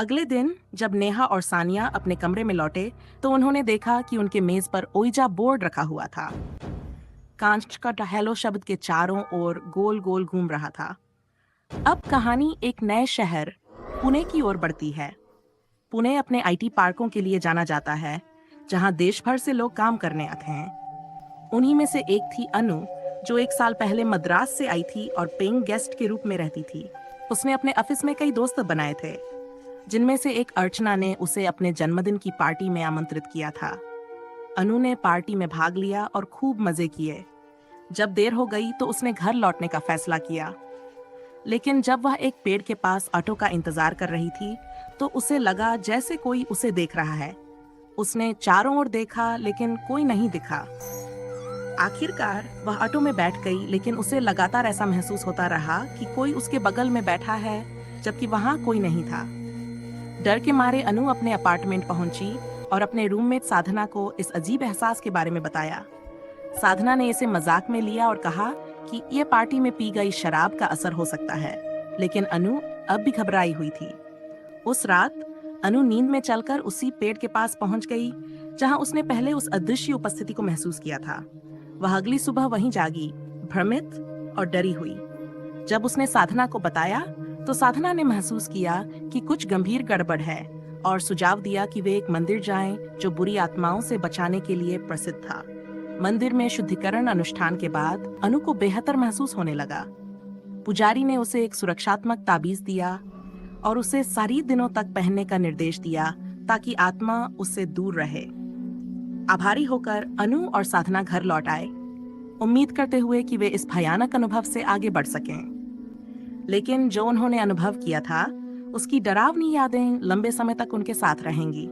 अगले दिन जब नेहा और सानिया अपने कमरे में लौटे तो उन्होंने देखा कि उनके मेज पर ओइजा बोर्ड रखा हुआ था। कांच का टहेलो शब्द के चारों ओर गोल गोल घूम रहा था। अब कहानी एक नए शहर पुणे की ओर बढ़ती है। पुणे अपने आईटी पार्कों के लिए जाना जाता है, जहां देश भर से लोग काम करने आते हैं। उन्हीं में से एक थी अनु, जो एक साल पहले मद्रास से आई थी और पेइंग गेस्ट के रूप में रहती थी। उसने अपने ऑफिस में कई दोस्त बनाए थे, जिनमें से एक अर्चना ने उसे अपने जन्मदिन की पार्टी में आमंत्रित किया था। अनु ने पार्टी में भाग लिया और खूब मजे किए। जब देर हो गई तो उसने घर लौटने का फैसला किया, लेकिन जब वह एक पेड़ के पास ऑटो का इंतजार कर रही थी तो उसे लगा जैसे कोई उसे देख रहा है। उसने चारों ओर देखा लेकिन कोई नहीं दिखा। आखिरकार वह ऑटो में बैठ गई, लेकिन उसे लगातार ऐसा महसूस होता रहा कि कोई उसके बगल में बैठा है, जबकि वहां कोई नहीं था। डर के मारे अनु अपने अपार्टमेंट पहुंची और अपने रूममेट साधना को इस अजीब एहसास के बारे में बताया। साधना ने इसे मजाक में लिया और कहा कि यह पार्टी में पी गई शराब का असर हो सकता है, लेकिन अनु अब भी घबराई हुई थी। उस रात अनु नींद में चलकर उसी पेड़ के पास पहुंच गई जहां उसने पहले उस अदृश्य उपस्थिति को महसूस किया था। वह अगली सुबह वहीं जागी, भ्रमित और डरी हुई। जब उसने साधना को बताया तो साधना ने महसूस किया कि कुछ गंभीर गड़बड़ है और सुझाव दिया कि वे एक मंदिर जाएं जो बुरी आत्माओं से बचाने के लिए प्रसिद्ध था। मंदिर में शुद्धिकरण अनुष्ठान के बाद अनु को बेहतर महसूस होने लगा। पुजारी ने उसे एक सुरक्षात्मक ताबीज दिया और उसे सारी दिनों तक पहनने का निर्देश दिया ताकि आत्मा उससे दूर रहे। आभारी होकर अनु और साधना घर लौट आए, उम्मीद करते हुए कि वे इस भयानक अनुभव से आगे बढ़ सकें। लेकिन जो उन्होंने अनुभव किया था, उसकी डरावनी यादें लंबे समय तक उनके साथ रहेंगी।